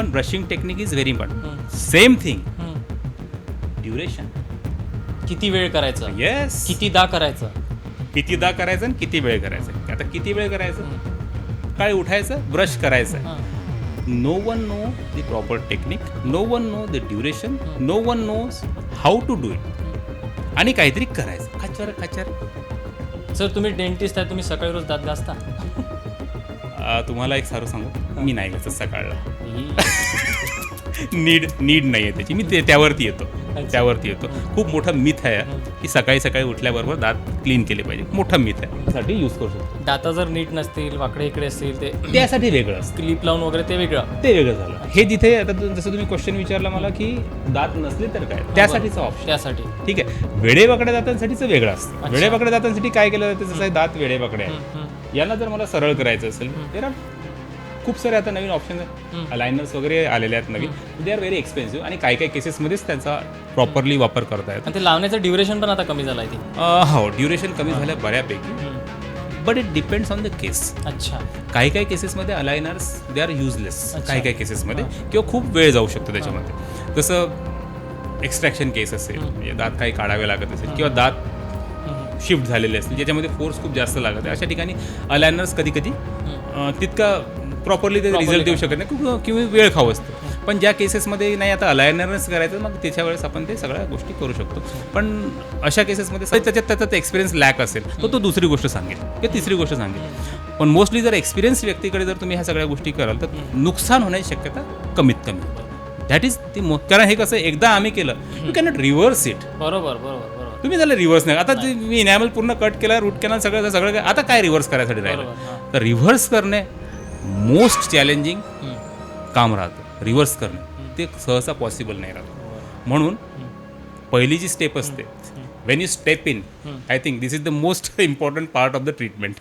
पण brushing technique is very important. Same thing duration. किती वेळ करायचा, येस, कितीदा करायचं, कितीदा करायचं आणि किती वेळ करायचं. आता किती वेळ करायचं, सकाळी उठायचं, ब्रश करायचं. No one know the proper technique, no one know the duration, no one knows how to do it. आणि काहीतरी करायचं खचर खचर. सर तुम्ही डेंटिस्ट आहे, तुम्ही सकाळी रोज दात घासता? तुम्हाला एक सारं सांगू, मी नाही घासत सकाळला. नीड नाही आहे त्याची. मी त्यावरती येतो. खूप मोठं मिथ आहे की सकाळी सकाळी उठल्याबरोबर दात क्लीन केले पाहिजे. मोठं मिथ आहे. त्यासाठी यूज करू शकतो. दाता जर नीट नसतील, वाकडे इकडे असतील, ते त्यासाठी वेगळं असतं. क्लिप लावून वगैरे ते वेगळं झालं. हे जिथे आता जसं तुम्ही क्वेश्चन विचारला मला की दात नसले तर काय, त्यासाठीचं ऑप्शन. त्यासाठी ठीक आहे. वेडेवाकड्या दातांसाठीचं वेगळं असतं. वेडेवाकड्या दातांसाठी काय केलं जातं, जसं दात वेडेवाकडे आहे, यांना जर मला सरळ करायचं असेल तर खूप सारे आता नवीन ऑप्शन आहेत. अलायनर्स वगैरे आलेले आहेत नवीन. दे आर व्हेरी एक्सपेन्सिव्ह आणि काही केसेसमध्येच त्यांचा प्रॉपरली वापर करता येतो. आणि ते लावण्याचं ड्युरेशन पण आता कमी झालं आहे ते. हो, ड्युरेशन कमी झालं बऱ्यापैकी. But it depends on the case. अच्छा. काही केसेसमध्ये अलायनर्स दे आर युजलेस. काही केसेसमध्ये किंवा खूप वेळ जाऊ शकतो त्याच्यामध्ये. जसं एक्स्ट्रॅक्शन केस असेल, म्हणजे दात काही काढावे लागत असेल किंवा दात शिफ्ट झालेले असतील ज्याच्यामध्ये फोर्स खूप जास्त लागत आहे, अशा ठिकाणी अलायनर्स कधी तितका प्रॉपरली ते रिझल्ट देऊ शकत नाही किंवा वेळ खाऊ असतं. पण ज्या केसेसमध्ये नाही आता अलायनरच करायचं, मग त्याच्या वेळेस आपण ते सगळ्या गोष्टी करू शकतो. पण अशा केसेसमध्ये त्याचा एक्सपिरियन्स लॅक असेल तो दुसरी गोष्ट सांगेल किंवा तिसरी गोष्ट सांगेल. पण मोस्टली जर एक्सपिरियन्स व्यक्तीकडे जर तुम्ही ह्या सगळ्या गोष्टी कराल तर नुकसान होण्याची शक्यता कमीत कमी होते. दॅट इज ती कारण हे कसं एकदा आम्ही केलं, यू कॅनॉट रिव्हर्स इट. बरोबर. तुम्ही त्याला रिव्हर्स नाही. आता मी इनॅमल पूर्ण कट केला, रूट कॅनल सगळं आता काय रिव्हर्स करायसाठी राहिलं. तर रिव्हर्स करणे मोस्ट चॅलेंजिंग काम राहतं. रिव्हर्स करणे ते सहसा पॉसिबल नाही राहतं. म्हणून पहिली जी स्टेप असते, Wien you step in, I think this is the most important part of the treatment.